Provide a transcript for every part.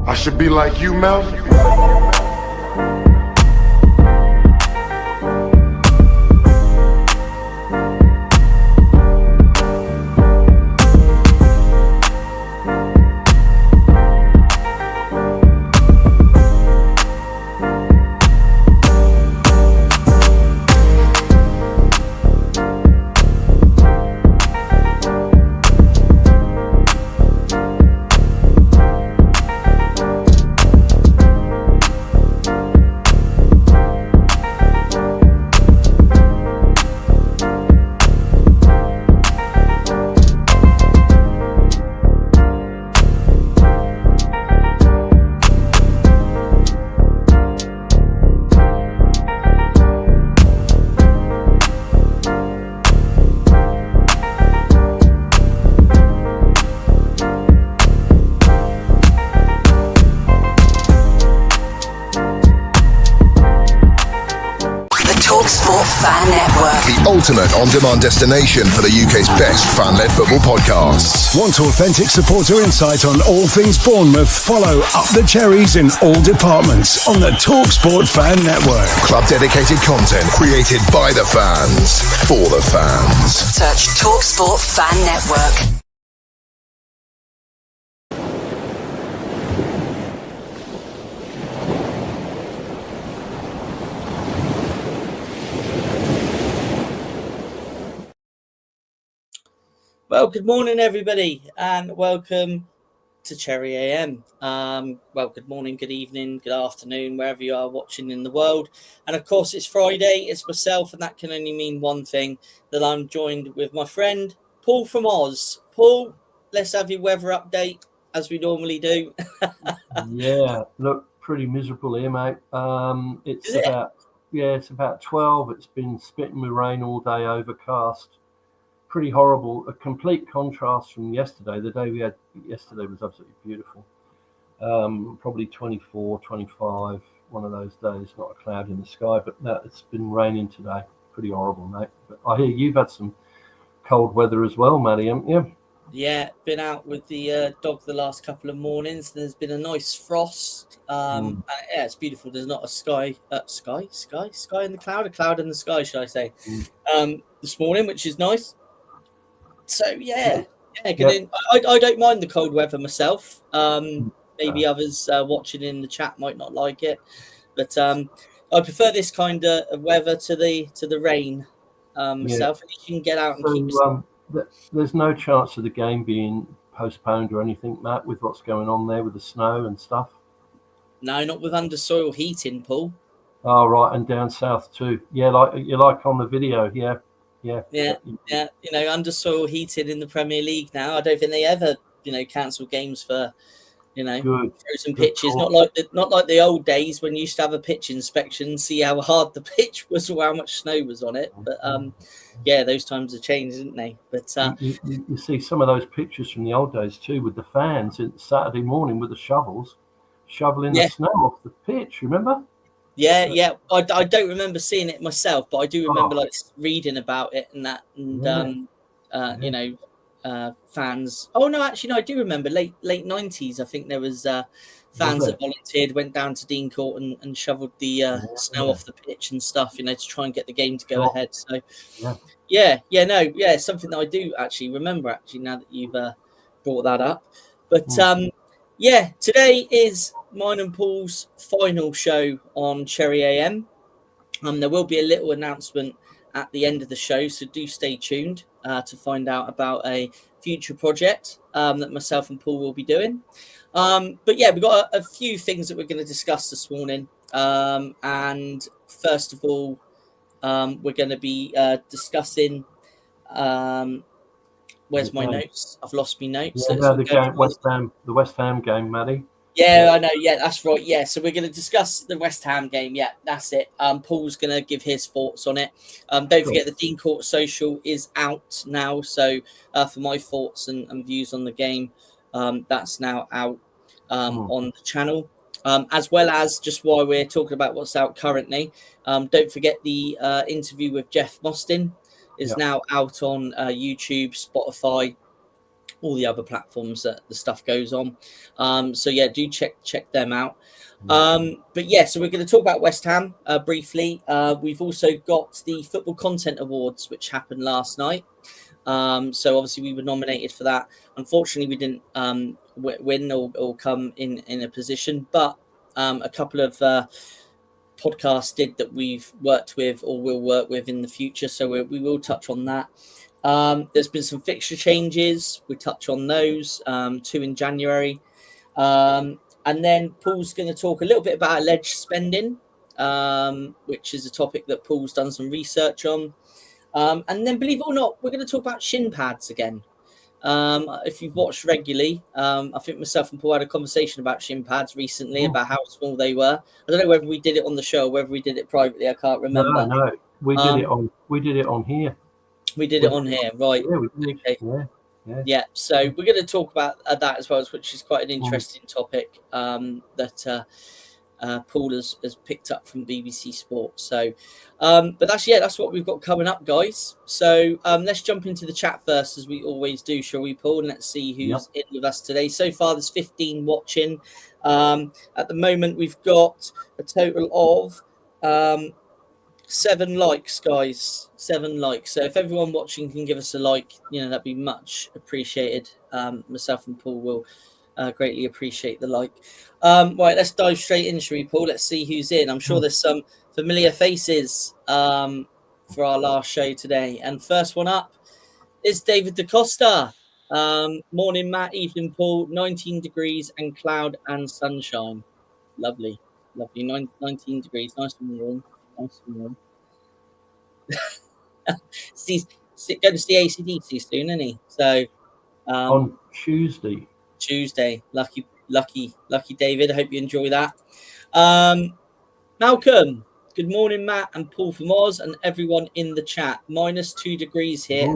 I should be like you, Mel. Ultimate on-demand destination for the UK's best fan-led football podcasts. Want authentic supporter insight on all things Bournemouth? Follow Up the Cherries in all departments on the TalkSport Fan Network. Club-dedicated content created by the fans, for the fans. Search TalkSport Fan Network. Well, good morning, everybody, and welcome to Cherry AM. Well, good morning, good evening, good afternoon, wherever you are watching in the world. And of course, it's Friday, it's myself, and that can only mean one thing, that I'm joined with my friend, Paul from Oz. Paul, let's have your weather update, as we normally do. Yeah, look, pretty miserable here, mate. It's about 12. It's been spitting with rain all day, overcast. Pretty horrible. A complete contrast from yesterday. The day we had yesterday was absolutely beautiful. Probably 24, 25, one of those days, not a cloud in the sky, but no, it's been raining today. Pretty horrible, mate. But I hear you've had some cold weather as well, Matty, haven't you? Yeah, been out with the dog the last couple of mornings. There's been a nice frost. And yeah, it's beautiful. There's not a sky in the cloud, a cloud in the sky, should I say, this morning, which is nice. So yeah, good. I don't mind the cold weather myself. Maybe others watching in the chat might not like it, but I prefer this kind of weather to the rain myself. And you can get out and keep. There's no chance of the game being postponed or anything, Matt, with what's going on there with the snow and stuff. No, not with under-soil heating, Paul. Oh right, and down south too. Yeah, like on the video. Yeah. You know, under-soil heating in the Premier League now. I don't think they ever, cancel games for, frozen pitches. Not like the old days when you used to have a pitch inspection, see how hard the pitch was or how much snow was on it. But yeah, those times have changed, didn't they? But you see some of those pictures from the old days too, with the fans in Saturday morning with the shovels, shoveling the snow off the pitch. Remember? Yeah. I don't remember seeing it myself, but I do remember reading about it and that, and fans. Oh no, actually, no, I do remember late 90s. I think there was fans that volunteered, went down to Dean Court and shoveled the snow off the pitch and stuff, to try and get the game to go ahead. So it's something that I do actually remember. Actually, now that you've brought that up, but today is mine and Paul's final show on Cherry AM. There will be a little announcement at the end of the show, so do stay tuned to find out about a future project that myself and Paul will be doing. But yeah, we've got a few things that we're going to discuss this morning. And first of all, we're going to be discussing. Where's my notes? I've lost my notes. The West Ham game, Matty. Yeah, I know. Yeah, that's right. Yeah, so we're going to discuss the West Ham game. Yeah, that's it. Paul's going to give his thoughts on it. Don't forget the Dean Court social is out now. So for my thoughts and views on the game, that's now out on the channel. As well as, just while we're talking about what's out currently, don't forget the interview with Jeff Mostyn is now out on YouTube, Spotify, all the other platforms that the stuff goes on. So yeah, do check them out. But yeah, so we're going to talk about West Ham briefly. We've also got the Football Content Awards, which happened last night. So obviously we were nominated for that. Unfortunately, we didn't win or come in a position, but a couple of podcasts did that we've worked with or will work with in the future. So we will touch on that. There's been some fixture changes. We touch on those, 2 in January. And then Paul's going to talk a little bit about alleged spending, which is a topic that Paul's done some research on. And then, believe it or not, we're going to talk about shin pads again. If you've watched regularly, I think myself and Paul had a conversation about shin pads recently, about how small they were. I don't know whether we did it on the show or whether we did it privately. I can't remember. No, we did it on here. We did it on here, right? Yeah, we did. Okay. Yeah. Yeah, so we're going to talk about that as well, which is quite an interesting topic that Paul has picked up from BBC Sport. So, but that's what we've got coming up, guys. So let's jump into the chat first, as we always do, shall we, Paul? And let's see who's in with us today. So far, there's 15 watching. At the moment, we've got a total of 7 likes, guys. 7 likes. So if everyone watching can give us a like, that'd be much appreciated. Myself and Paul will greatly appreciate the like. Right, let's dive straight in, shall we, Paul? Let's see who's in. I'm sure there's some familiar faces for our last show today. And first one up is David DaCosta. Morning, Matt. Evening, Paul. 19 degrees and cloud and sunshine. Lovely. 19 degrees. Nice and warm. He's going to see ACDC soon, isn't he? So on Tuesday. Lucky David. I hope you enjoy that. Malcolm, good morning, Matt and Paul from Oz and everyone in the chat. -2 degrees here.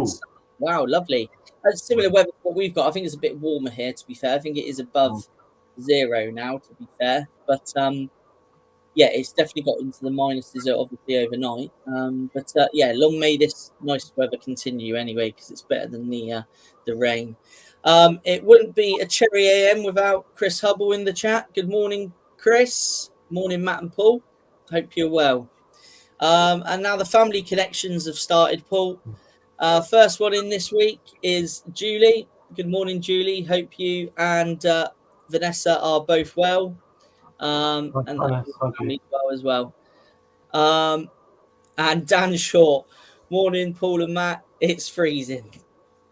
Wow, lovely. That's similar weather to what we've got. I think it's a bit warmer here, to be fair. I think it is above 0 now, to be fair. But yeah, it's definitely got into the minuses, obviously, overnight. But long may this nice weather continue anyway, because it's better than the rain. It wouldn't be a Cherry AM without Chris Hubble in the chat. Good morning, Chris. Morning, Matt and Paul. Hope you're well. And now the family connections have started, Paul. First one in this week is Julie. Good morning, Julie. Hope you and Vanessa are both well. And family well as well. And Dan Shaw. Morning, Paul and Matt. It's freezing.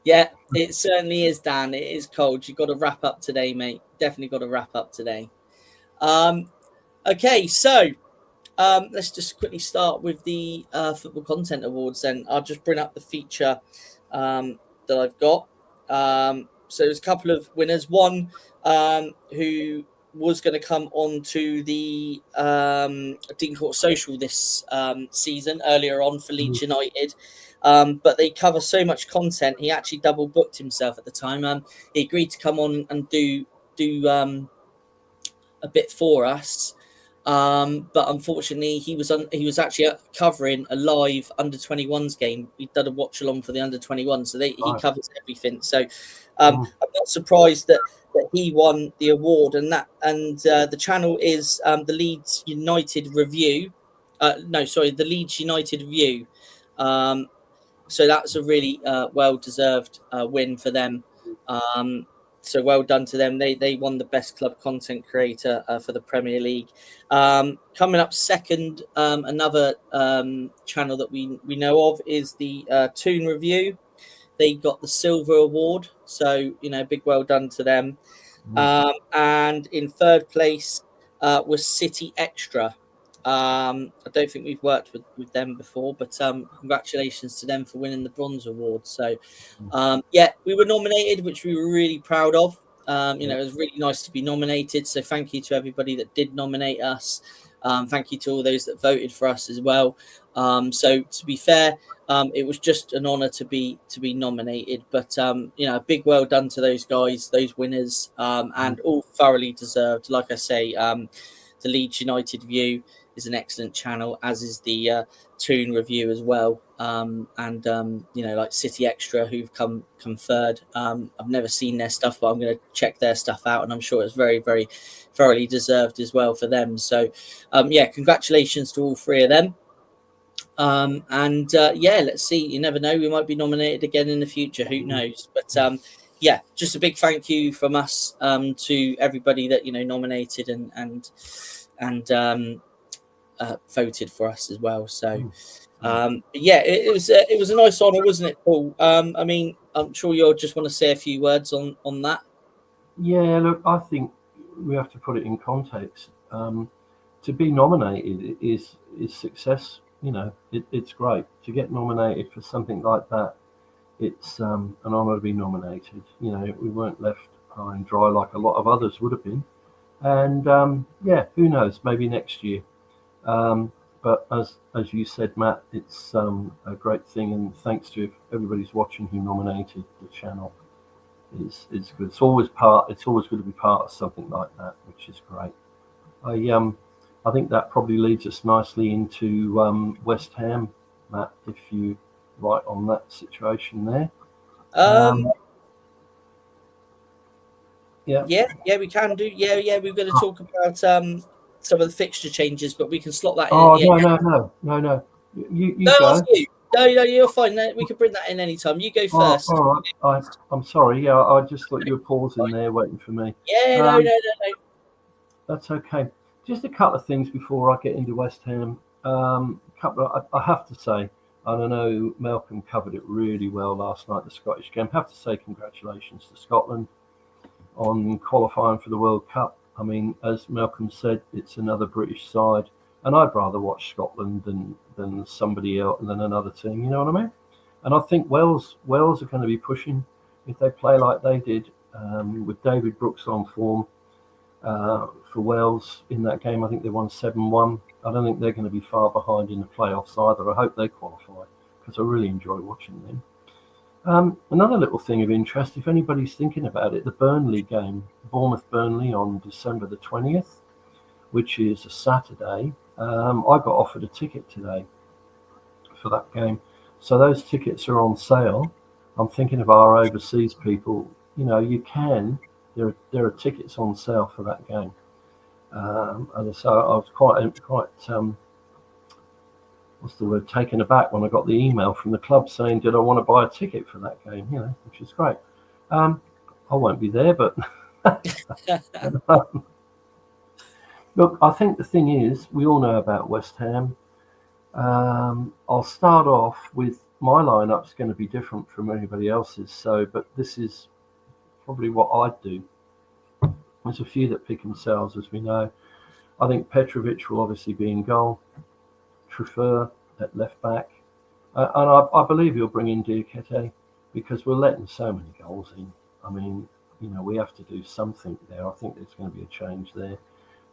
Yeah, it certainly is, Dan. It is cold. You've got to wrap up today, mate. Definitely got to wrap up today. Okay, so let's just quickly start with the Football Content Awards then. I'll just bring up the feature that I've got. So there's a couple of winners. One who was going to come on to the Dean Court Social this season, earlier on for Leeds United. But they cover so much content, he actually double booked himself at the time. He agreed to come on and do a bit for us. But unfortunately, he was actually covering a live under-21s game. He'd done a watch along for the under-21s, so he covers everything. So I'm not surprised that he won the award, and the channel is the Leeds United Review. The Leeds United View. So that's a really well-deserved win for them. So well done to them. They won the best club content creator for the Premier League. Coming up second, another channel that we know of is the Toon Review. They got the Silver Award. So, big well done to them. And in third place was City Extra. I don't think we've worked with them before, but congratulations to them for winning the Bronze Award. So, we were nominated, which we were really proud of. It was really nice to be nominated. So thank you to everybody that did nominate us. Thank you to all those that voted for us as well. So to be fair, it was just an honour to be nominated. But a big well done to those guys, those winners, and all thoroughly deserved. Like I say, the Leeds United View. is an excellent channel, as is the Toon Review as well. Like City Extra, who've come third. I've never seen their stuff, but I'm going to check their stuff out, and I'm sure it's very, very thoroughly deserved as well for them. So, congratulations to all three of them. Let's see. You never know. We might be nominated again in the future. Who knows? But just a big thank you from us to everybody that nominated and voted for us as well. So it was a nice honour, wasn't it, Paul? I'm sure you'll just want to say a few words on that. Yeah, look, I think we have to put it in context. To be nominated is success. It's great to get nominated for something like that. It's an honour to be nominated. We weren't left high and dry like a lot of others would have been. And who knows? Maybe next year. But as you said, Matt, it's a great thing, and thanks to everybody's watching who nominated the channel. It's good. It's always good to be part of something like that, which is great. I think that probably leads us nicely into West Ham, Matt, if you write on that situation there. We can do. We're going to talk about some of the fixture changes, but we can slot that in. No. You go. No, you're fine. No, we can bring that in anytime. You go first. All right. I'm sorry. Yeah, I just thought you were pausing there, waiting for me. Yeah, no. That's okay. Just a couple of things before I get into West Ham. I have to say, I don't know, Malcolm covered it really well last night, the Scottish game. I have to say congratulations to Scotland on qualifying for the World Cup. I mean, as Malcolm said, it's another British side, and I'd rather watch Scotland than somebody else, than another team, you know what I mean? And I think Wales are going to be pushing if they play like they did, with David Brooks on form. For Wales in that game, I think they won 7-1. I don't think they're going to be far behind in the playoffs either. I hope they qualify, because I really enjoy watching them. Another little thing of interest, if anybody's thinking about it, the Burnley game, Bournemouth-Burnley on December the 20th, which is a Saturday. I got offered a ticket today for that game. So those tickets are on sale. I'm thinking of our overseas people. There are tickets on sale for that game. And so I was quite taken aback when I got the email from the club saying, did I want to buy a ticket for that game, which is great. I won't be there, but look, I think the thing is, we all know about West Ham. I'll start off with my lineup's going to be different from anybody else's, but this is probably what I'd do. There's a few that pick themselves, as we know. I think Petrovic will obviously be in goal. Truffaut at left back. And I believe he'll bring in Diakite, because we're letting so many goals in. I mean, we have to do something there. I think there's going to be a change there.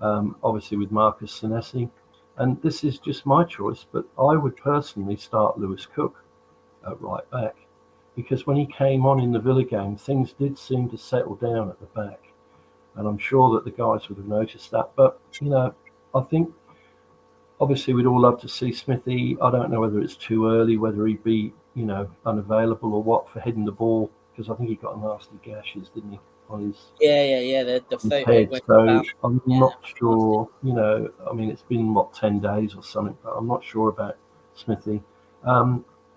Obviously with Marcus Senesi. And this is just my choice, but I would personally start Lewis Cook at right back, because when he came on in the Villa game, things did seem to settle down at the back. And I'm sure that the guys would have noticed that. But, I think, obviously, we'd all love to see Smithy. I don't know whether it's too early, whether he'd be, unavailable or what for heading the ball, because I think he got nasty gashes, didn't he, on his the head. So about. I'm not sure, it's been, 10 days or something, but I'm not sure about Smithy.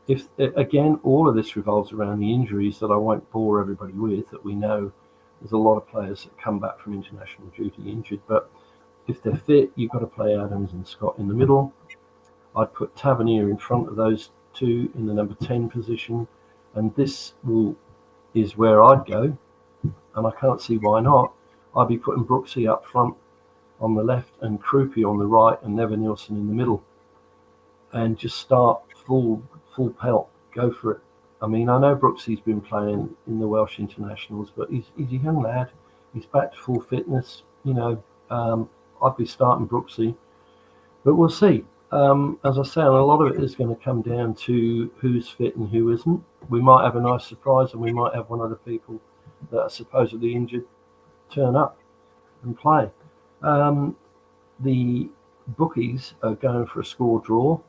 If again, all of this revolves around the injuries that I won't bore everybody with, that we know. There's a lot of players that come back from international duty injured, but if they're fit, you've got to play Adams and Scott in the middle. I'd put Tavernier in front of those two in the number 10 position, and this is where I'd go, and I can't see why not. I'd be putting Brooksy up front on the left and Krupi on the right and Nevin Nielsen in the middle, and just start full pelt, go for it. I mean, I know Brooksy's been playing in the Welsh internationals, but he's a young lad. He's back to full fitness. I'd be starting Brooksy, but we'll see. As I say, a lot of it is going to come down to who's fit and who isn't. We might have a nice surprise, and we might have one of the people that are supposedly injured turn up and play. The bookies are going for a score draw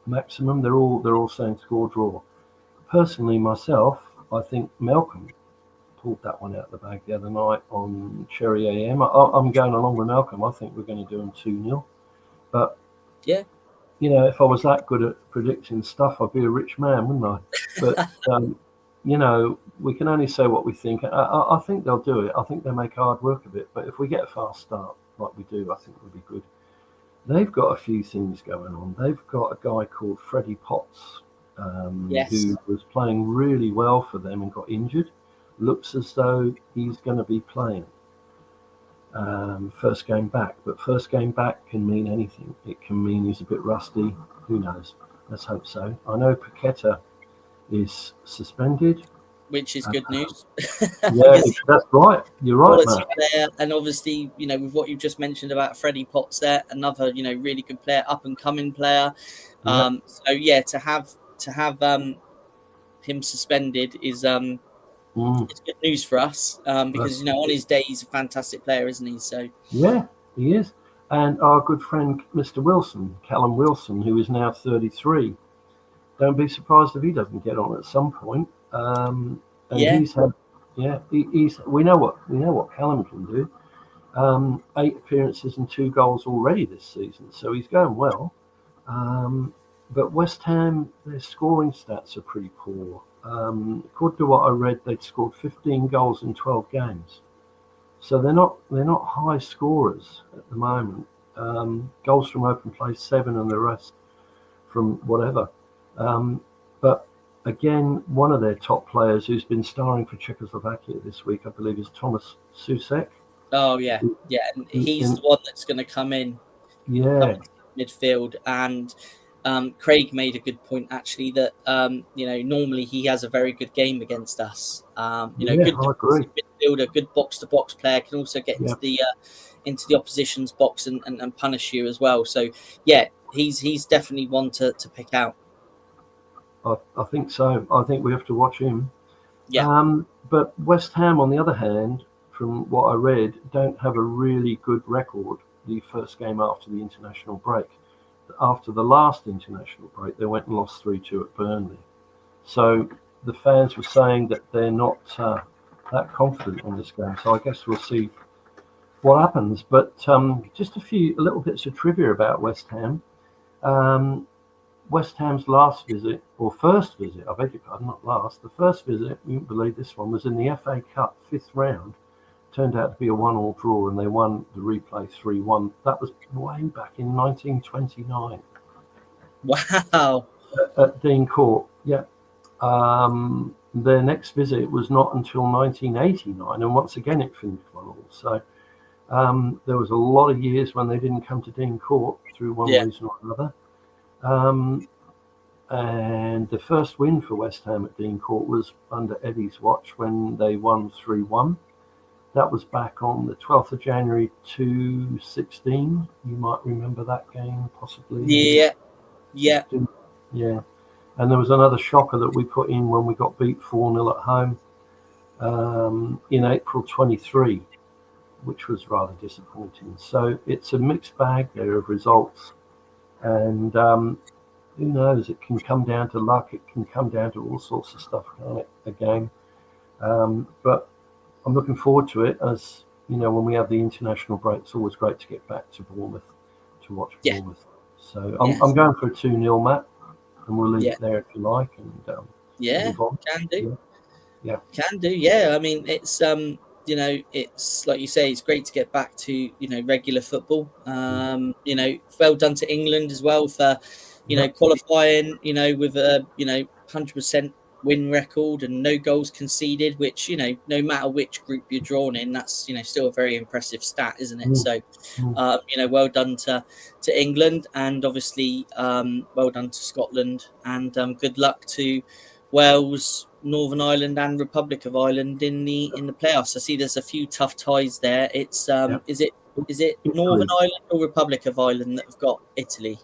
maximum. They're all saying score draw. Personally, myself, I think Malcolm pulled that one out of the bag the other night on Cherry AM. I'm going along with Malcolm. I think we're going to do them 2-0. But Yeah. if I was that good at predicting stuff, I'd be a rich man, wouldn't I? But we can only say what we think. I think they'll do it. I think they'll make hard work of it. But if we get a fast start like we do, I think we'll be good. They've got a few things going on. They've got a guy called Freddie Potts, who was playing really well for them and got injured. Looks as though he's going to be playing first game back. But first game back can mean anything. It can mean he's a bit rusty. Who knows? Let's hope so. I know Paqueta is suspended, which is good news. Yeah, that's right. You're right, man. Player, and obviously, with what you've just mentioned about Freddie Potts there, another, really good player, up and coming player. Yeah. To have him suspended is it's good news for us because on his day he's a fantastic player, isn't he? So yeah, he is. And our good friend Mr. Wilson, Callum Wilson, who is now 33. Don't be surprised if he doesn't get on at some point. He's had, we know what Callum can do. 8 appearances and 2 goals already this season, so he's going well. But West Ham, their scoring stats are pretty poor. According to what I read, they'd scored 15 goals in 12 games, so they're not high scorers at the moment. Goals from open play 7, and the rest from whatever. But again, one of their top players who's been starring for Czechoslovakia this week, I believe, is Thomas Susek. Oh yeah, and he's the one that's going to come in. Yeah, midfield. And Craig made a good point actually that normally he has a very good game against us. Good midfielder, good box to box player, can also get into the opposition's box and punish you as well. So yeah, he's definitely one to pick out. I think so. I think we have to watch him. Yeah. But West Ham, on the other hand, from what I read, don't have a really good record the first game after the international break. After the last international break, they went and lost 3-2 at Burnley. So the fans were saying that they're not that confident in this game. So I guess we'll see what happens. But just a little bits of trivia about West Ham. West Ham's first visit, I beg your pardon, not last, the first visit, you won't believe this one, was in the FA Cup 5th round. Turned out to be a 1-1 draw, and they won the replay 3-1. That was way back in 1929. Wow. At Dean Court, yeah. Their next visit was not until 1989, and once again it finished 1-1. So there was a lot of years when they didn't come to Dean Court through one reason or another. And the first win for West Ham at Dean Court was under Eddie's watch when they won 3-1. That was back on the 12th of January 2016. You might remember that game, possibly. Yeah. And there was another shocker that we put in when we got beat 4-0 at home in April 23, which was rather disappointing. So it's a mixed bag there of results. And who knows, it can come down to luck. It can come down to all sorts of stuff, can't it, a game? But I'm looking forward to it. As you know, when we have the international break, it's always great to get back to Bournemouth to watch Bournemouth. So I'm going for a 2-0, Matt, and we'll leave it there if you like. And can do. Yeah, can do. Yeah, I mean, it's it's like you say, it's great to get back to regular football. Well done to England as well for qualifying. With a 100% win record and no goals conceded, which no matter which group you're drawn in, that's still a very impressive stat, isn't it? So well done to England, and obviously well done to Scotland, and good luck to Wales, Northern Ireland and Republic of Ireland in the playoffs. I see there's a few tough ties there. It's is it Northern Ireland or Republic of Ireland that have got Italy?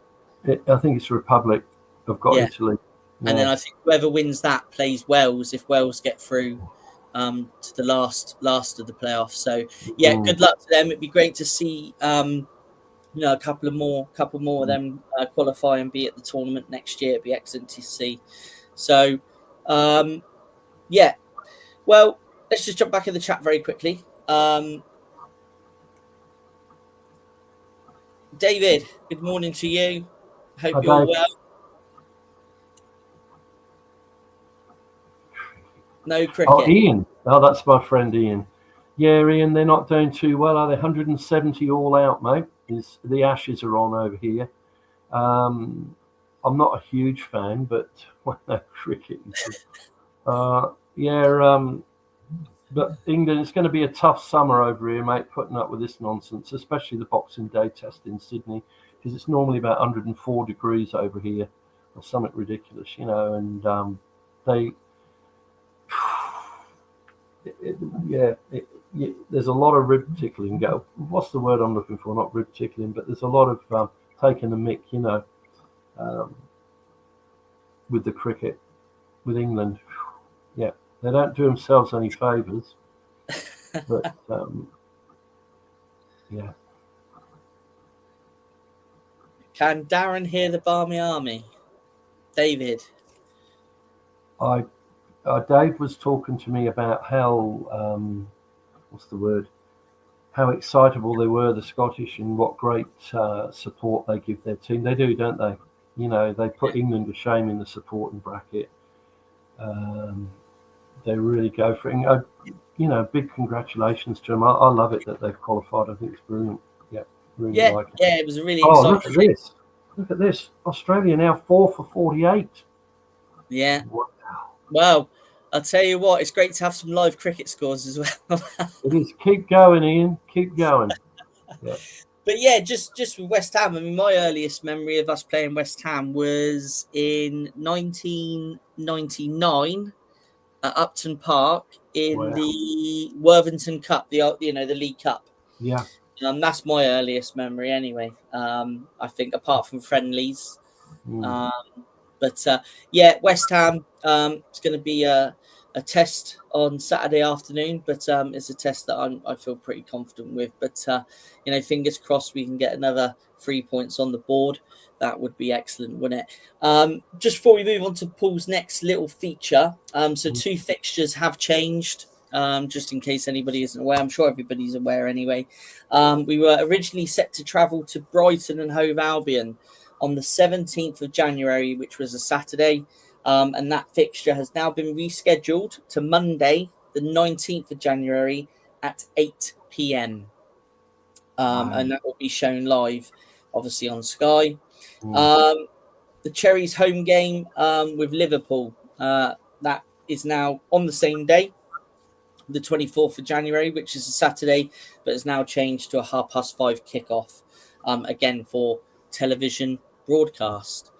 I think it's Republic have got Italy. Yeah. And then I think whoever wins that plays Wales if Wales get through to the last of the playoffs. So good luck to them. It'd be great to see a couple more of them qualify and be at the tournament next year. It'd be excellent to see. So, yeah. Well, let's just jump back in the chat very quickly. David, good morning to you. Hope you're well. No cricket. Oh, Ian. Oh, that's my friend Ian. Yeah, Ian, they're not doing too well, are they? 170 all out, mate. The Ashes are on over here. I'm not a huge fan, but no cricket. But England, it's going to be a tough summer over here, mate, putting up with this nonsense, especially the Boxing Day test in Sydney, because it's normally about 104 degrees over here, or something ridiculous, and there's a lot of rib tickling. What's the word I'm looking for? Not rib tickling, but there's a lot of taking the mick, with the cricket, with England. Yeah, they don't do themselves any favours. But yeah. Can Darren hear the Barmy Army? David. Dave was talking to me about how how excitable they were, the Scottish, and what great support they give their team. They do, don't they? They put England to shame in the supporting bracket. They really go for it. Big congratulations to them. I love it that they've qualified. I think it's brilliant. Yeah, really like it. Yeah, it was a really exciting. Look at this. Look at this. Australia now 4 for 48. Yeah. Wow. Well, I'll tell you what, it's great to have some live cricket scores as well. It is. Keep going, Ian. Keep going. Yeah. But yeah, just with West Ham, I mean, my earliest memory of us playing West Ham was in 1999 at Upton Park in the Worthington Cup, the League Cup. Yeah. That's my earliest memory anyway. I think apart from friendlies. But West Ham, it's going to be a test on Saturday afternoon, but it's a test that I feel pretty confident with. But, fingers crossed we can get another 3 points on the board. That would be excellent, wouldn't it? Just before we move on to Paul's next little feature, so 2 fixtures have changed, just in case anybody isn't aware. I'm sure everybody's aware anyway. We were originally set to travel to Brighton and Hove Albion on the 17th of January, which was a Saturday. And that fixture has now been rescheduled to Monday, the 19th of January at 8 p.m. And that will be shown live, obviously, on Sky. The Cherries home game with Liverpool, that is now on the same day, the 24th of January, which is a Saturday, but has now changed to a 5:30 kickoff, again for television broadcast.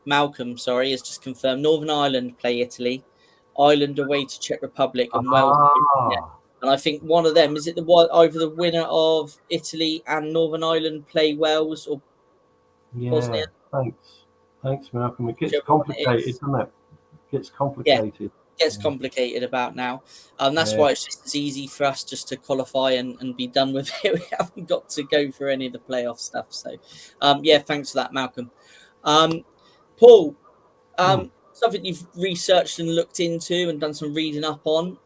Malcolm, has just confirmed Northern Ireland play Italy, Ireland away to Czech Republic, and Wales. And I think one of them, is it either the winner of Italy and Northern Ireland play Wales or Bosnia? Thanks, Malcolm. It gets complicated, doesn't it? Gets complicated. Gets complicated about now. That's why it's just as easy for us just to qualify and be done with it. We haven't got to go through any of the playoff stuff. So, thanks for that, Malcolm. Paul, something you've researched and looked into and done some reading up on,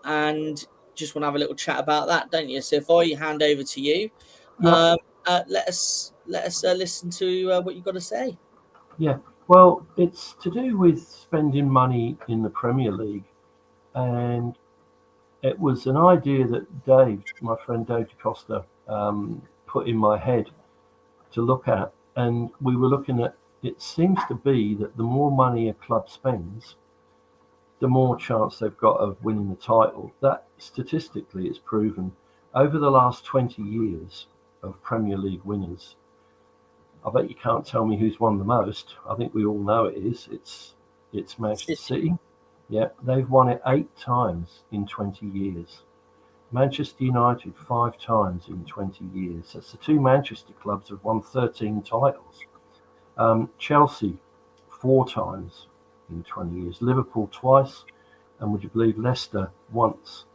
and just want to have a little chat about that, don't you? So if I hand over to you, let us listen to what you've got to say. Yeah. Well, it's to do with spending money in the Premier League, and it was an idea that my friend Dave DeCosta, put in my head to look at, and we were looking at. It seems to be that the more money a club spends, the more chance they've got of winning the title. That statistically is proven over the last 20 years of Premier League winners. I bet you can't tell me who's won the most. I think we all know it is. It's Manchester City. Yeah, they've won it 8 times in 20 years. Manchester United 5 times in 20 years. That's the 2 Manchester clubs have won 13 titles. Chelsea 4 times in 20 years. Liverpool twice, and would you believe Leicester once?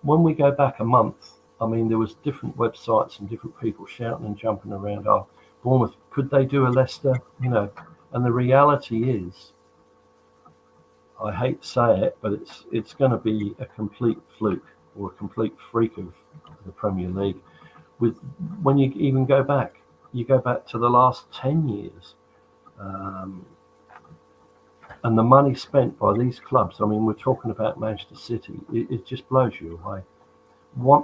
When we go back a month, I mean, there was different websites and different people shouting and jumping around. Oh, Bournemouth, could they do a Leicester? You know, and the reality is, I hate to say it, but it's going to be a complete fluke or a complete freak of the Premier League. When you even go back to the last 10 years, and the money spent by these clubs. I mean, we're talking about Manchester City. It just blows you away.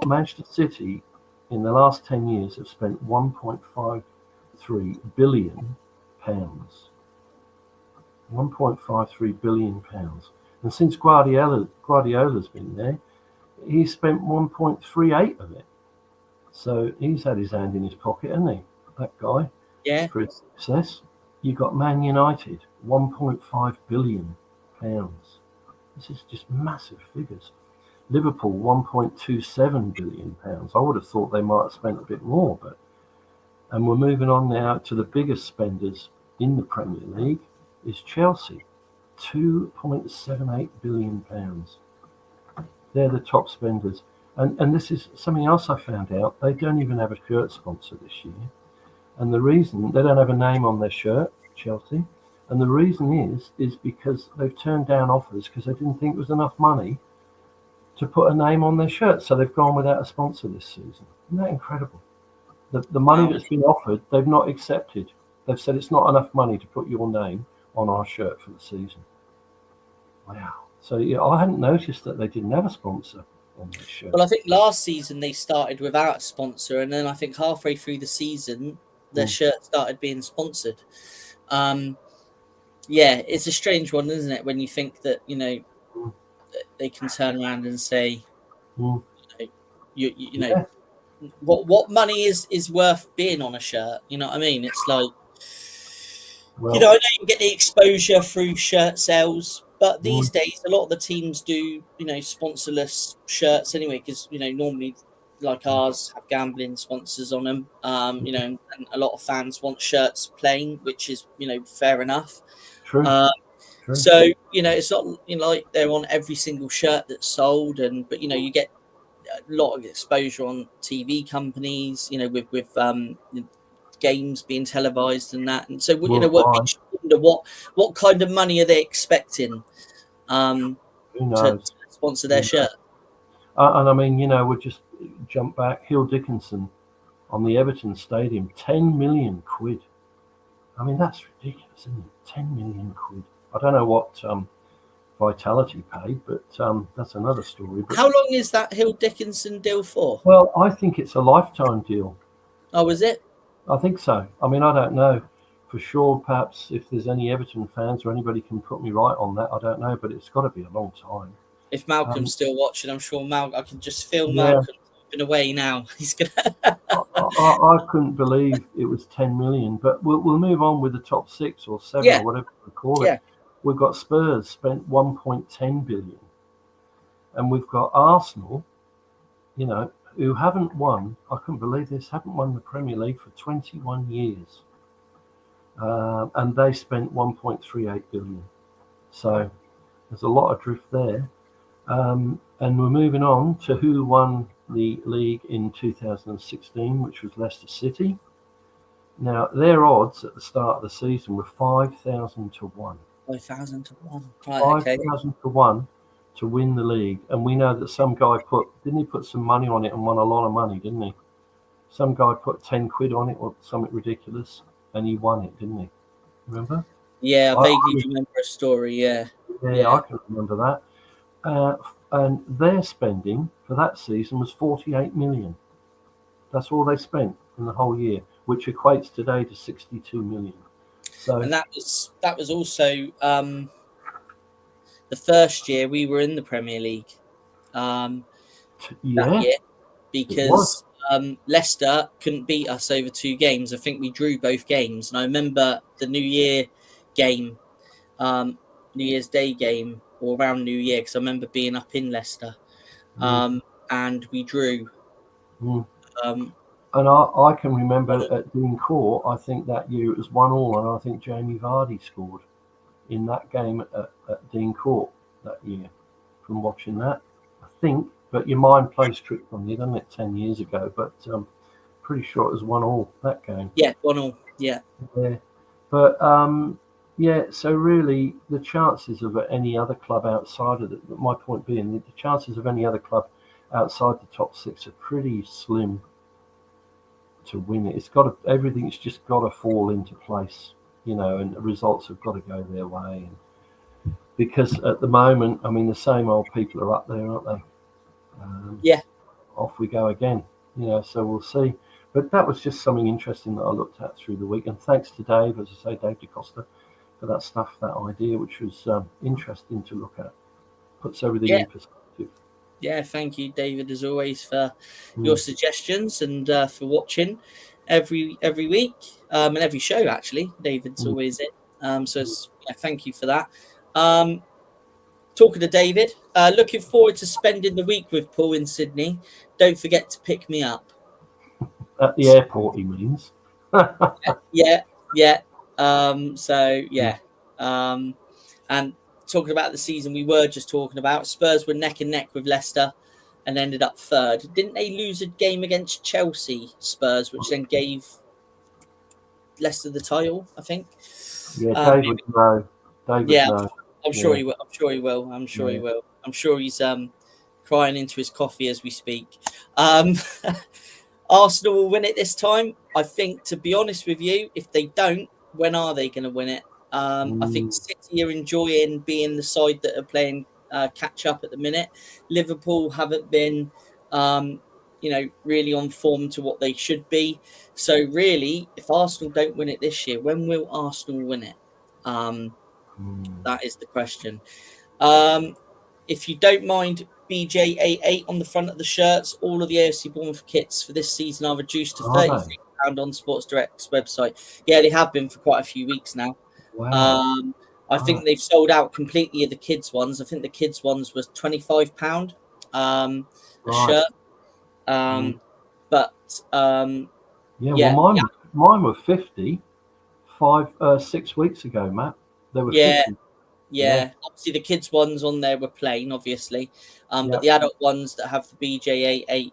Manchester City in the last 10 years have spent £1.53 billion. 1.53 billion pounds, and since Guardiola's been there, he's spent 1.38 of it. So he's had his hand in his pocket, hasn't he? That guy. Yeah. For his success. You got Man United, 1.5 billion pounds. This is just massive figures. Liverpool, 1.27 billion pounds. I would have thought they might have spent a bit more, and we're moving on now to the biggest spenders in the Premier League is Chelsea, 2.78 billion pounds. They're the top spenders. And this is something else I found out. They don't even have a shirt sponsor this year. And the reason, they don't have a name on their shirt, Chelsea. And the reason is because they've turned down offers because they didn't think there was enough money to put a name on their shirt. So they've gone without a sponsor this season. Isn't that incredible? The money that's been offered, they've not accepted. They've said it's not enough money to put your name on our shirt for the season. Wow. So yeah, I hadn't noticed that they didn't have a sponsor on their shirt. Well, I think last season they started without a sponsor, and then I think halfway through the season, their shirt started being sponsored. Yeah, it's a strange one, isn't it? When you think that, you know, they can turn around and say, you know, what money is worth being on a shirt? You know what I mean? It's like, you know, I know you get the exposure through shirt sales, but these days a lot of the teams do, you know, sponsorless shirts anyway, because, you know, normally like ours have gambling sponsors on them, you know, and a lot of fans want shirts plain, which is, you know, fair enough. True. So, you know, it's not, you know, like they're on every single shirt that's sold, but you know, you get a lot of exposure on TV companies, you know, with games being televised and that, and so you know, what makes you wonder what kind of money are they expecting to sponsor their shirt? And I mean, you know, we'll just jump back. Hill Dickinson on the Everton Stadium, 10 million quid. I mean, that's ridiculous, isn't it? 10 million quid. I don't know what Vitality paid, but that's another story. But, how long is that Hill Dickinson deal for? Well, I think it's a lifetime deal. Oh, is it? I think so. I mean, I don't know for sure. Perhaps if there's any Everton fans or anybody can put me right on that, I don't know, but it's got to be a long time. If Malcolm's still watching, I'm sure I can just feel Malcolm been away now. He's gonna. I couldn't believe it was 10 million, but we'll move on with the top 6 or 7 or whatever we call it. We've got Spurs spent 1.10 billion, and we've got Arsenal, you know, who haven't won, I couldn't believe this, haven't won the Premier League for 21 years. And they spent 1.38 billion. So there's a lot of drift there. And we're moving on to who won the league in 2016, which was Leicester City. Now, their odds at the start of the season were 5,000 to 1. 5,000 to 1. Right, 5,000 to 1 to win the league. And we know that some guy didn't he put some money on it and won a lot of money, didn't he? Some guy put 10 quid on it or something ridiculous, and he won it, didn't he? Remember? Yeah, I vaguely remember a story, yeah, I can remember that. And their spending for that season was 48 million. That's all they spent in the whole year, which equates today to 62 million. So, and that was also the first year we were in the Premier League. That year, because Leicester couldn't beat us over 2 games. I think we drew both games, and I remember the New Year game, New Year's Day game, or around New Year, because I remember being up in Leicester, and we drew. And I can remember at Dean Court, I think that year it was 1-1, and I think Jamie Vardy scored in that game at Dean Court that year from watching that. I think But your mind plays tricks on you, doesn't it? 10 years ago, but pretty sure it was 1-1 that game. Yeah, 1-1. Yeah. Yeah, but yeah. So really, the chances of any other club outside of my point being, the chances of any other club outside the top 6 are pretty slim to win it. Everything's just got to fall into place, and the results have got to go their way. And because at the moment, I mean, the same old people are up there, aren't they? Yeah. Off we go again. So we'll see. But that was just something interesting that I looked at through the week. And thanks to Dave, as I say, Dave DeCosta, for that idea, which was interesting to look at. Puts everything in perspective. Yeah, thank you, David, as always, for your suggestions and for watching every week and every show, actually. David's always it. Thank you for that. Talking to David, looking forward to spending the week with Paul in Sydney. Don't forget to pick me up. At the airport, he means. Yeah. And talking about the season we were just talking about, Spurs were neck and neck with Leicester and ended up third. Didn't they lose a game against Chelsea, Spurs, which then gave Leicester the title, I think? Yeah, David would know. I'm sure he will. I'm sure he will. I'm sure he's crying into his coffee as we speak. Arsenal will win it this time. I think, to be honest with you, if they don't, when are they going to win it? I think City are enjoying being the side that are playing catch up at the minute. Liverpool haven't been, really on form to what they should be. So really, if Arsenal don't win it this year, when will Arsenal win it? That is the question. If you don't mind, BJA8 on the front of the shirts, all of the AFC Bournemouth kits for this season are reduced to £33 on Sports Direct's website. Yeah, they have been for quite a few weeks now. Wow. I think they've sold out completely of the kids ones. I think the kids ones was £25 a shirt. Mine were 50 6 weeks ago, Matt. They were 50. Yeah, obviously the kids ones on there were plain, obviously, but the adult ones that have the BJA8,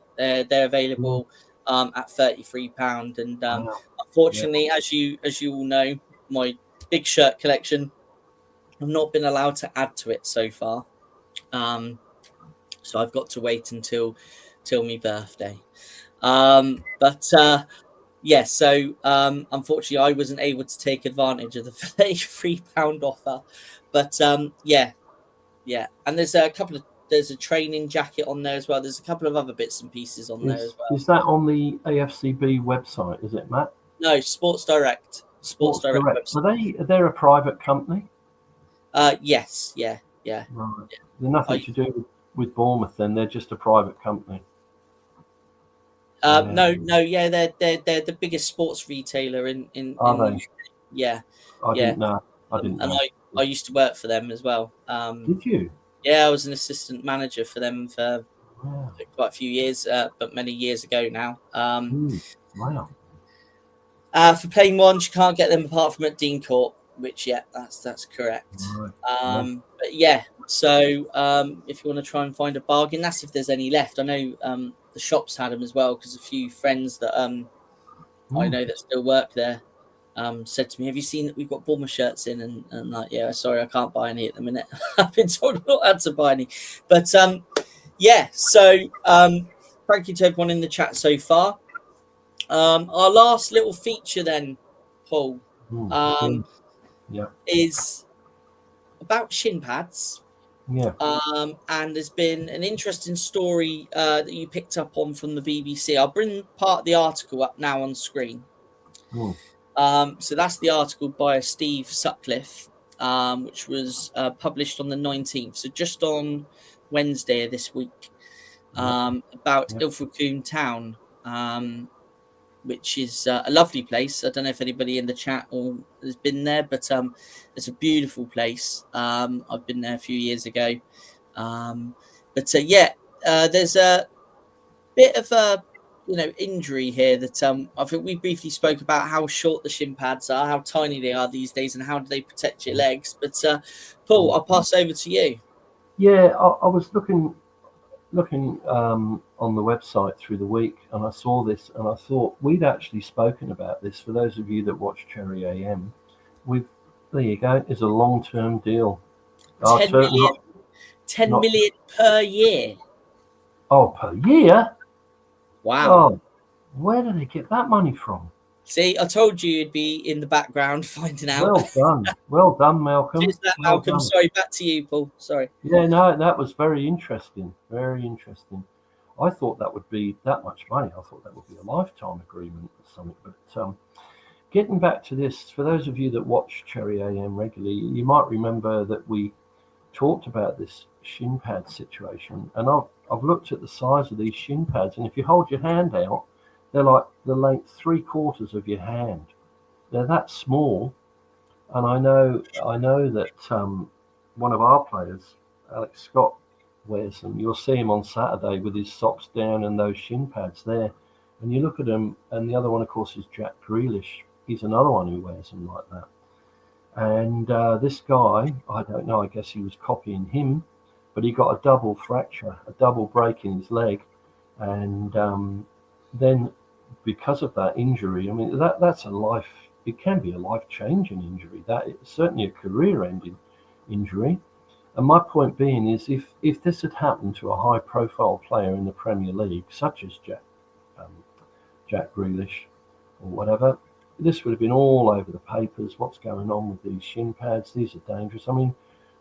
they're available at £33. And unfortunately, as you all know, my big shirt collection, I've not been allowed to add to it so far, so I've got to wait until my birthday. So unfortunately, I wasn't able to take advantage of the £33 offer. But and there's a training jacket on there as well. There's a couple of other bits and pieces on there as well. Is that on the AFCB website? Is it, Matt? No, Sports Direct. Sports Direct website. Are they a private company? Yes. Yeah. Right. Yeah. They're nothing to do with Bournemouth. Then they're just a private company. No. Yeah, they're the biggest sports retailer in the UK. Yeah. I didn't know. I used to work for them as well. Did you? Yeah, I was an assistant manager for them for quite a few years, but many years ago now. Wow. For plain ones, you can't get them apart from at Dean Court, which that's correct. Right. So if you want to try and find a bargain, that's if there's any left. I know the shops had them as well, because a few friends that I know that still work there said to me, have you seen that we've got Bournemouth shirts in? And like, yeah, sorry, I can't buy any at the minute. I've been told I'm not allowed to buy any. But so thank you to everyone in the chat so far. Our last little feature then, Paul, is about shin pads. Yeah. And there's been an interesting story that you picked up on from the BBC. I'll bring part of the article up now on screen. So that's the article by Steve Sutcliffe, which was published on the 19th, so just on Wednesday of this week, about Ilfracombe Town, which is a lovely place. I don't know if anybody in the chat has been there, but it's a beautiful place. I've been there a few years ago. There's a bit of a injury here that I think we briefly spoke about how short the shin pads are, how tiny they are these days, and how do they protect your legs. But Paul, I'll pass over to you. Yeah, I was looking looking on the website through the week, and I saw this, and I thought we'd actually spoken about this. For those of you that watch Cherry AM, there you go. It's a long-term deal. 10 million, 10 million per year. Oh, per year? Wow. Oh, where do they get that money from? See, I told you you'd be in the background finding out. Well done, Malcolm. Cheers for that, Malcolm. Sorry, back to you, Paul. Sorry. Yeah, no, that was very interesting. Very interesting. I thought that would be that much money. I thought that would be a lifetime agreement or something. But getting back to this, for those of you that watch Cherry AM regularly, you might remember that we talked about this shin pad situation. And I've looked at the size of these shin pads, and if you hold your hand out, they're like the length 3/4 of your hand. They're that small. And I know that one of our players, Alex Scott, wears them. You'll see him on Saturday with his socks down and those shin pads there. And you look at him, and the other one, of course, is Jack Grealish. He's another one who wears them like that. And this guy, I don't know, I guess he was copying him, but he got a double fracture, a double break in his leg. And then because of that injury, I mean, that's a life, it can be a life-changing injury. That is certainly a career-ending injury. And my point being is, if this had happened to a high-profile player in the Premier League, such as Jack Grealish or whatever, this would have been all over the papers. What's going on with these shin pads? These are dangerous. I mean,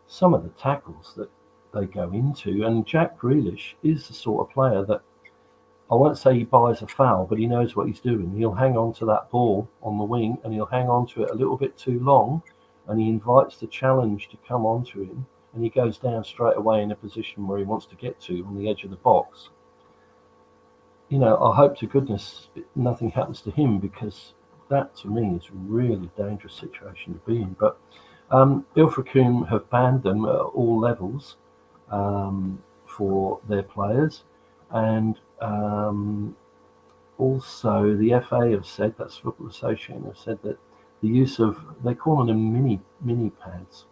some of the tackles that they go into, and Jack Grealish is the sort of player that, I won't say he buys a foul, but he knows what he's doing. He'll hang on to that ball on the wing, and he'll hang on to it a little bit too long, and he invites the challenge to come onto him, and he goes down straight away in a position where he wants to get to on the edge of the box. You know, I hope to goodness nothing happens to him, because that, to me, is a really dangerous situation to be in. But Ilfracombe have banned them at all levels for their players. And also the FA have said, that's Football Association, have said that the use of, they're calling them mini pads,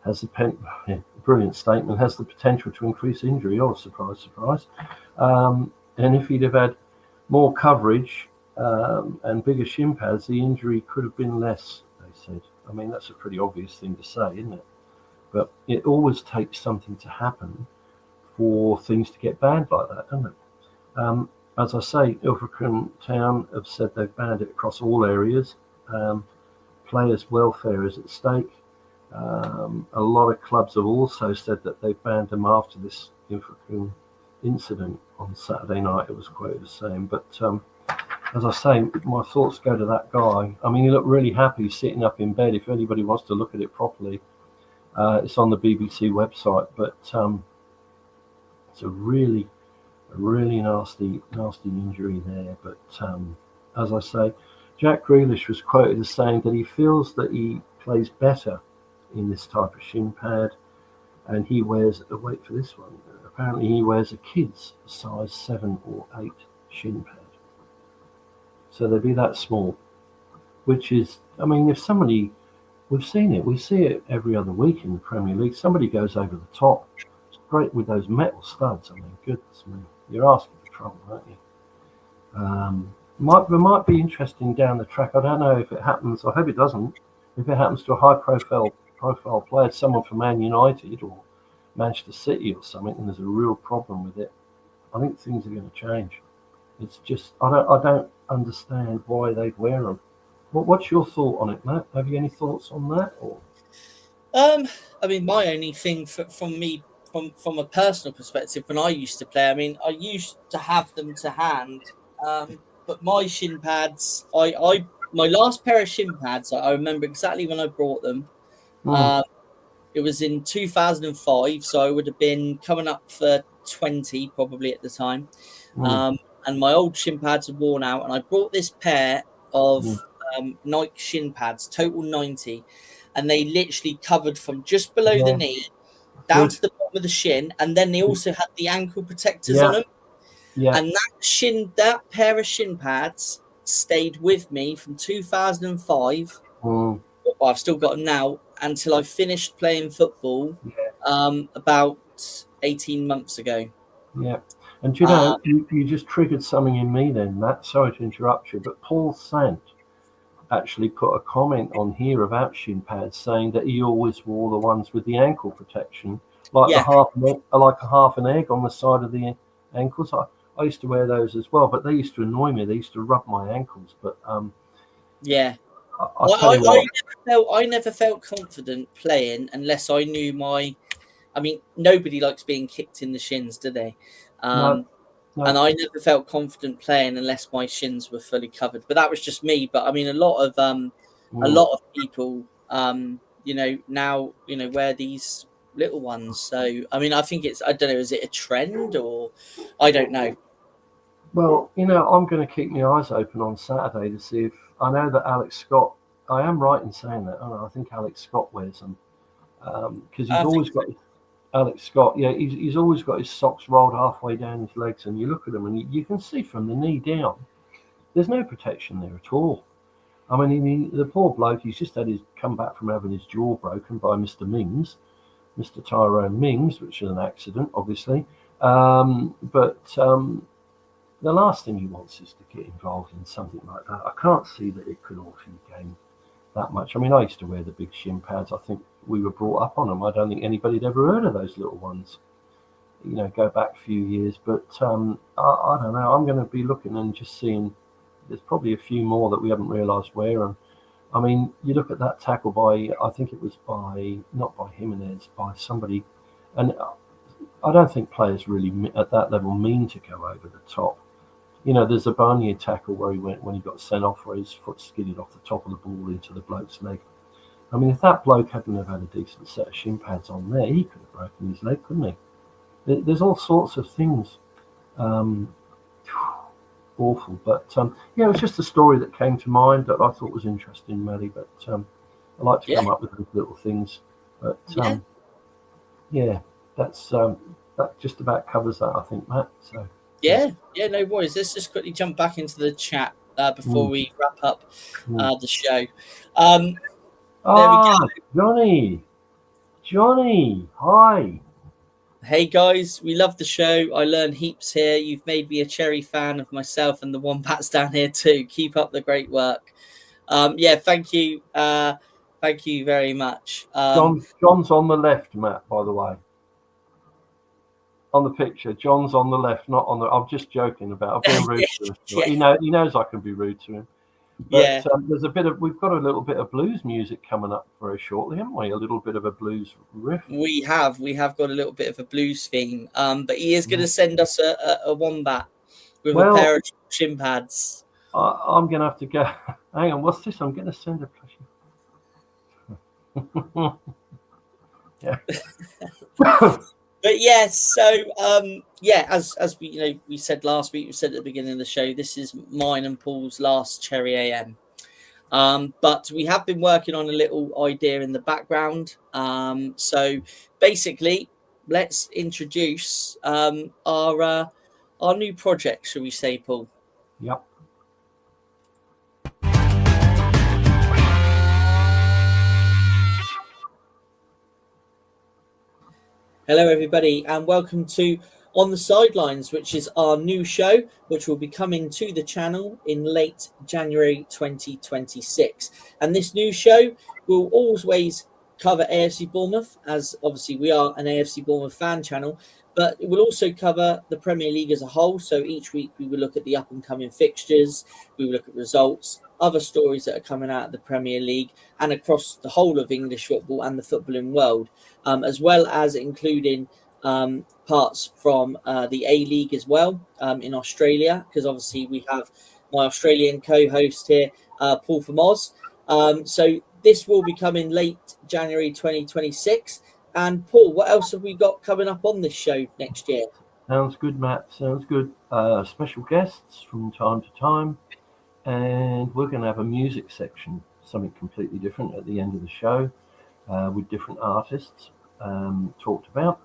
has the brilliant statement, has the potential to increase injury. Oh, surprise, surprise. And if he'd have had more coverage and bigger shin pads, the injury could have been less, they said. I mean, that's a pretty obvious thing to say, isn't it? But it always takes something to happen for things to get banned like that, doesn't it? As I say, Ilfracombe Town have said they've banned it across all areas. Players' welfare is at stake. A lot of clubs have also said that they've banned them after this Ilfracombe incident on Saturday night, it was quoted as saying. But as I say, my thoughts go to that guy. I mean, he looked really happy sitting up in bed. If anybody wants to look at it properly, it's on the BBC website. But it's a really nasty injury there. But as I say, Jack Grealish was quoted as saying that he feels that he plays better in this type of shin pad, and he wears, wait for this one, apparently he wears a kid's size 7 or 8 shin pad. So they'd be that small, which is, I mean, if somebody, we see it every other week in the Premier League, somebody goes over the top. It's great with those metal studs. I mean, goodness me, you're asking for trouble, aren't you? It might be interesting down the track. I don't know if it happens. I hope it doesn't. If it happens to a high-profile player, someone from Man United or Manchester City or something, and there's a real problem with it, I think things are going to change. It's just I don't understand why they'd wear them. What's your thought on it, Matt? Have you any thoughts on that? Or I mean, my only thing from a personal perspective, when I used to play, I mean, I used to have them to hand, but my shin pads, my last pair of shin pads, I remember exactly when I bought them. It was in 2005, so I would have been coming up for 20 probably at the time. And my old shin pads were worn out, and I bought this pair of Nike shin pads, total 90, and they literally covered from just below the knee down to the bottom of the shin, and then they also had the ankle protectors on them. And that pair of shin pads stayed with me from 2005. I've still got them now until I finished playing football about 18 months ago. Yeah. And do you know, you just triggered something in me then, Matt. Sorry to interrupt you, but Paul Sant actually put a comment on here about shin pads, saying that he always wore the ones with the ankle protection, like Yeah. like a half an egg on the side of the ankles. I used to wear those as well, but they used to annoy me. They used to rub my ankles. But Yeah. I tell you what, I never felt confident playing unless I knew my. I mean, nobody likes being kicked in the shins, do they? no, And no, I never felt confident playing unless my shins were fully covered. But that was just me. But I mean, a lot of people, now wear these little ones. So I mean, I think I don't know, is it a trend or I don't know. Well, I'm going to keep my eyes open on Saturday to see if I know that Alex Scott. I am right in saying that. I think Alex Scott wears them because he's I think always got Alex Scott. Yeah, he's always got his socks rolled halfway down his legs, and you look at him and you can see from the knee down, there's no protection there at all. I mean, the poor bloke, he's just had his come back from having his jaw broken by Mr. Mings, Mr. Tyrone Mings, which is an accident, obviously. But the last thing he wants is to get involved in something like that. I can't see that it could alter your game that much. I mean, I used to wear the big shin pads. I think we were brought up on them. I don't think anybody had ever heard of those little ones. Go back a few years. But I don't know. I'm going to be looking and just seeing. There's probably a few more that we haven't realised wear them. I mean, you look at that tackle by, I think it was not by Jimenez, by somebody. And I don't think players really at that level mean to go over the top. There's a Barnier tackle where he went when he got sent off, where his foot skidded off the top of the ball into the bloke's leg. I mean, if that bloke hadn't have had a decent set of shin pads on there, he could have broken his leg, couldn't he? There's all sorts of things. Awful. But, it was just a story that came to mind that I thought was interesting, Maddie. But I like to come up with those little things. But, that's that just about covers that, I think, Matt. So. Yeah, no worries. Let's just quickly jump back into the chat before we wrap up the show. There we go. Johnny, hi. Hey guys, we love the show. I learned heaps here. You've made me a Cherry fan of myself and the Wombats down here too. Keep up the great work. Thank you. Thank you very much. John's on the left, Matt, by the way. On the picture, John's on the left, not on the. I'm just joking about. I'm being rude to him. He knows I can be rude to him. But there's we've got a little bit of blues music coming up very shortly, haven't we? A little bit of a blues riff. We have got a little bit of a blues theme. But he is going to send us a wombat with a pair of shin pads. I'm going to have to go. Hang on, what's this? I'm going to send a plushie. Yeah. But yes, so as we said last week, we said at the beginning of the show, this is mine and Paul's last Cherry AM. But we have been working on a little idea in the background. So basically, let's introduce our new project, shall we say, Paul? Yep. Hello, everybody, and welcome to On the Sidelines, which is our new show, which will be coming to the channel in late January 2026. And this new show will always cover AFC Bournemouth, as obviously we are an AFC Bournemouth fan channel, but it will also cover the Premier League as a whole. So each week we will look at the up-and-coming fixtures, we will look at results, other stories that are coming out of the Premier League and across the whole of English football and the footballing world, as well as including parts from the A-League as well in Australia, because obviously we have my Australian co-host here, Paul from Oz. So this will be coming late January 2026. And Paul, what else have we got coming up on this show next year? Sounds good, Matt. Sounds good. Special guests from time to time. And we're going to have a music section, something completely different at the end of the show with different artists talked about.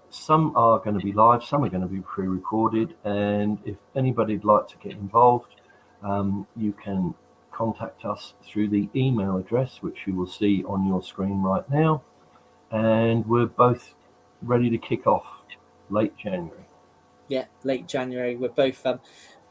Some are going to be live, some are going to be pre-recorded. And if anybody'd like to get involved, you can contact us through the email address, which you will see on your screen right now. And we're both ready to kick off. late January. Yeah, late January. We're both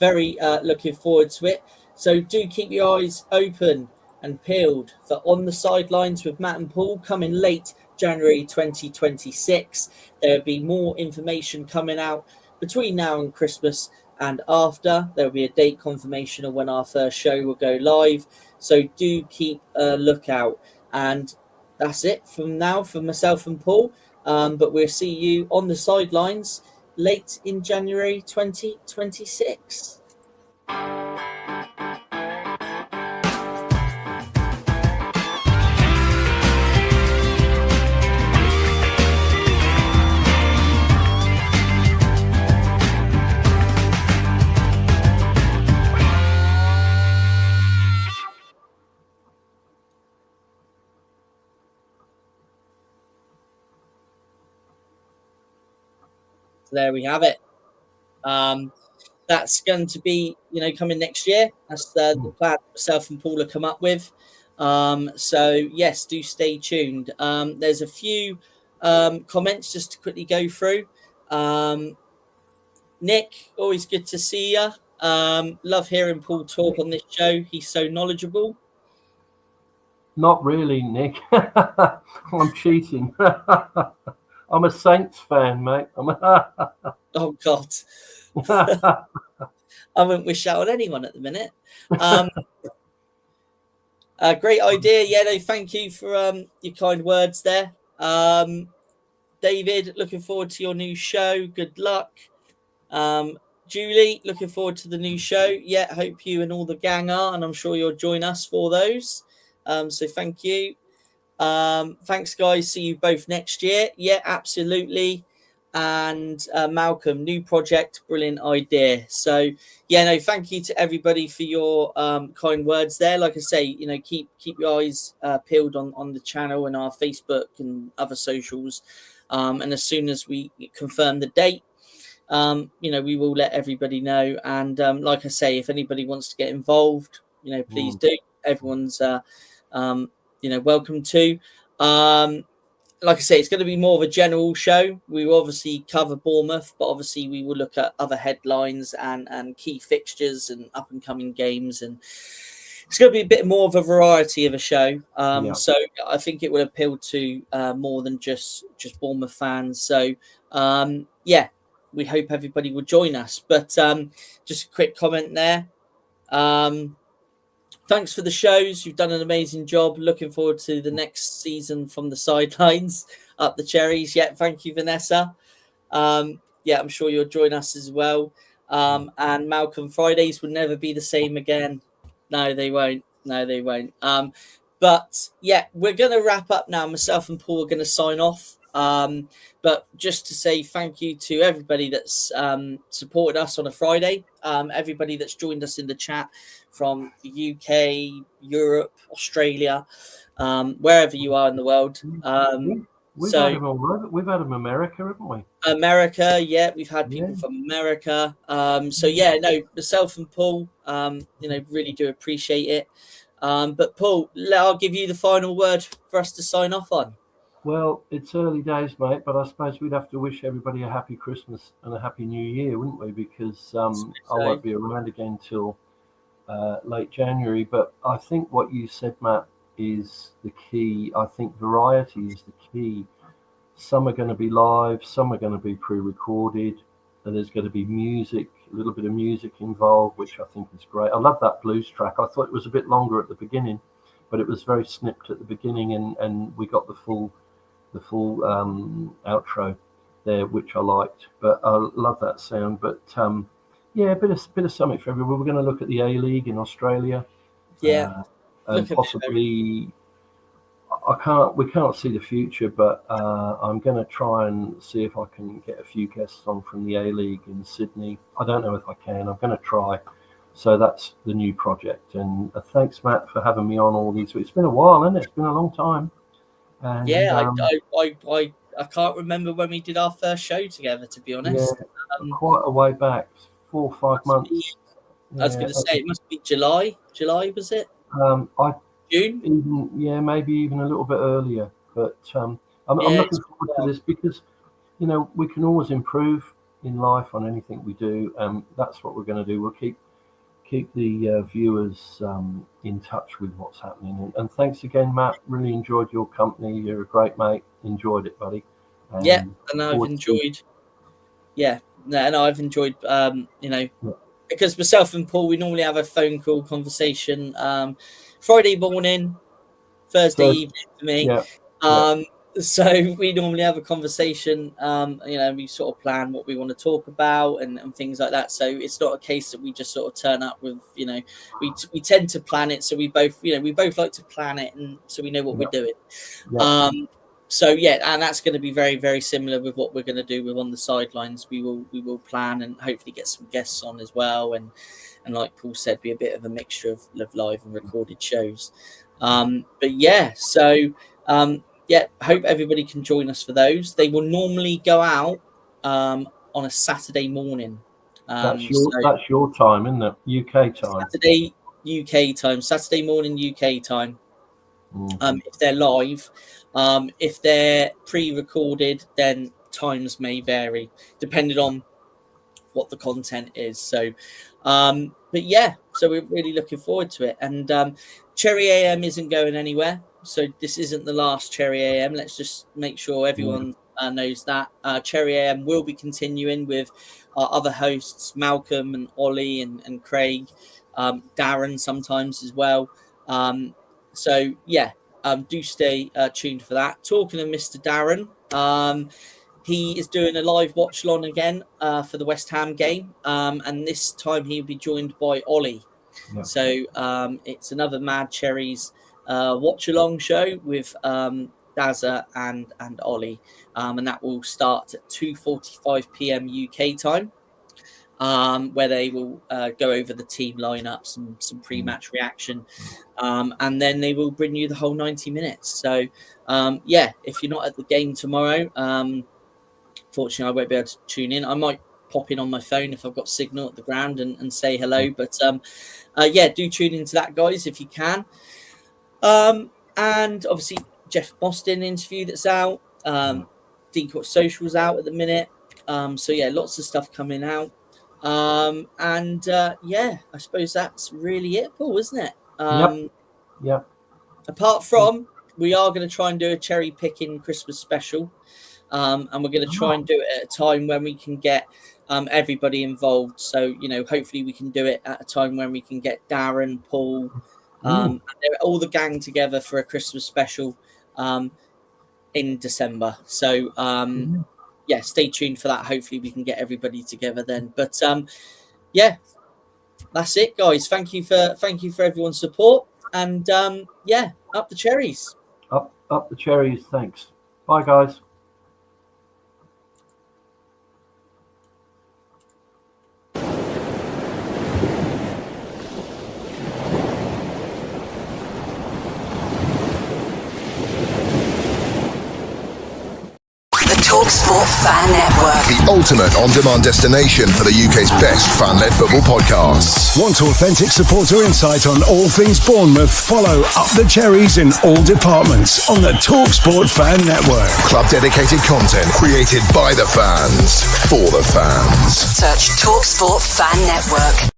very looking forward to it. So do keep your eyes open and peeled for On the Sidelines with Matt and Paul coming late January 2026. There will be more information coming out between now and Christmas and after. There will be a date confirmation of when our first show will go live. So do keep a lookout. And that's it from now from myself and Paul. But we'll see you on the sidelines late in January 2026. So there we have it. That's going to be, coming next year. That's the plan myself and Paul have come up with. So yes, do stay tuned. There's a few comments just to quickly go through. Nick, always good to see you. Love hearing Paul talk on this show. He's so knowledgeable. Not really, Nick. I'm cheating. I'm a Saints fan, mate. Oh, God. I wouldn't wish that on anyone at the minute. Great idea. Yeah, no, thank you for your kind words there. David, looking forward to your new show. Good luck. Julie, looking forward to the new show. Yeah, hope you and all the gang are, and I'm sure you'll join us for those. So thank you. Thanks, guys. See you both next year. Yeah, absolutely. And Malcolm, new project, brilliant idea. So yeah, no, thank you to everybody for your kind words there. Like I say, keep your eyes peeled on the channel and our Facebook and other socials. And as soon as we confirm the date, we will let everybody know. And like I say, if anybody wants to get involved, please do. Everyone's welcome to. Like I say, it's going to be more of a general show. We will obviously cover Bournemouth, but obviously we will look at other headlines and key fixtures and up and coming games, and it's going to be a bit more of a variety of a show. So I think it will appeal to more than just Bournemouth fans. So we hope everybody will join us. But just a quick comment there. Thanks for the shows. You've done an amazing job. Looking forward to the next season from the sidelines up the Cherries. Yeah, thank you, Vanessa. I'm sure you'll join us as well. And Malcolm, Fridays will never be the same again. No, they won't. But yeah, we're going to wrap up now. Myself and Paul are going to sign off. But just to say thank you to everybody that's supported us on a Friday, everybody that's joined us in the chat from the UK, Europe, Australia, wherever you are in the world. We've had them America, haven't we? America, yeah, we've had people from America. Myself and Paul, really do appreciate it. But Paul, I'll give you the final word for us to sign off on. Well, it's early days, mate, but I suppose we'd have to wish everybody a happy Christmas and a happy New Year, wouldn't we? Because I won't be around again till late January. But I think what you said, Matt, is the key. I think variety is the key. Some are going to be live, some are going to be pre-recorded, and there's going to be music, a little bit of music involved, which I think is great. I love that blues track. I thought it was a bit longer at the beginning, but it was very snipped at the beginning, and we got the full outro there, which I liked. But I love that sound. But a bit of something for everyone. We're going to look at the A-League in Australia. And possibly we can't see the future, but I'm going to try and see if I can get a few guests on from the A-League in Sydney. I don't know if I can. I'm going to try. So that's the new project. And thanks, Matt, for having me on all these. It's been a while, hasn't it? It's been a long time. And, I can't remember when we did our first show together, to be honest. Yeah, quite a way back, 4 or 5 months. I was going to say it must be July. July, was it? June? Maybe even a little bit earlier. But I'm looking forward to this because we can always improve in life on anything we do, and that's what we're going to do. We'll keep the viewers in touch with what's happening. And thanks again, Matt. Really enjoyed your company. You're a great mate. Enjoyed it, buddy. Yeah, and I've enjoyed. Yeah, and I've enjoyed. Because myself and Paul, we normally have a phone call conversation Friday morning, Thursday evening for me. So we normally have a conversation, we sort of plan what we want to talk about and things like that. So it's not a case that we just sort of turn up with, we tend to plan it. So we both like to plan it, and so we know what we're doing. And that's going to be very, very similar with what we're going to do with On the Sidelines. We will plan and hopefully get some guests on as well. And like Paul said, be a bit of a mixture of live and recorded shows. Hope everybody can join us for those. They will normally go out on a Saturday morning. That's your time, isn't it? UK time. Saturday UK time. Saturday morning UK time. If they're live, if they're pre-recorded, then times may vary depending on what the content is. So we're really looking forward to it. And Cherry AM isn't going anywhere. So this isn't the last Cherry AM. Let's just make sure everyone knows that. Cherry AM will be continuing with our other hosts, Malcolm and Ollie and Craig, Darren sometimes as well. Do stay tuned for that. Talking of Mr. Darren, he is doing a live watch along again for the West Ham game. And this time he'll be joined by Ollie. Yeah. So it's another Mad Cherries watch along show with Dazza and Ollie, and that will start at 2:45 p.m. UK time, where they will go over the team lineups and some pre-match reaction, and then they will bring you the whole 90 minutes. So if you're not at the game tomorrow, fortunately I won't be able to tune in. I might pop in on my phone if I've got signal at the ground and say hello, but do tune into that, guys, if you can. And obviously Jeff Boston interview that's out. Dean Court Social's out at the minute. Lots of stuff coming out. I suppose that's really it, Paul, isn't it? Apart from, we are going to try and do a cherry picking Christmas special. And we're going to try and do it at a time when we can get everybody involved. So, hopefully we can do it at a time when we can get Darren, Paul, and all the gang together for a Christmas special in December. So stay tuned for that. Hopefully we can get everybody together then. But that's it, guys. Thank you for everyone's support, and up the cherries. Up the cherries. Thanks. Bye, guys. TalkSport Fan Network. The ultimate on-demand destination for the UK's best fan-led football podcasts. Want authentic supporter insight on all things Bournemouth? Follow Up the Cherries in all departments on the TalkSport Fan Network. Club-dedicated content created by the fans, for the fans. Search TalkSport Fan Network.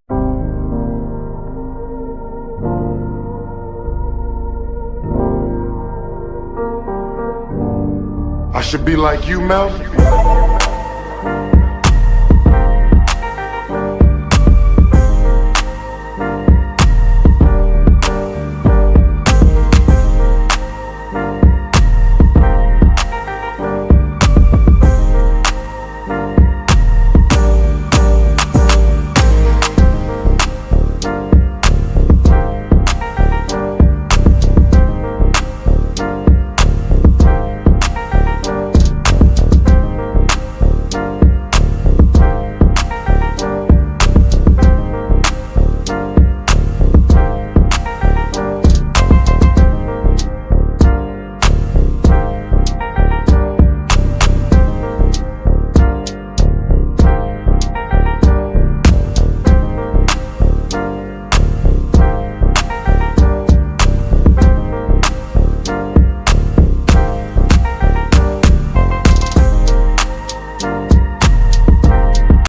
I should be like you, Mel.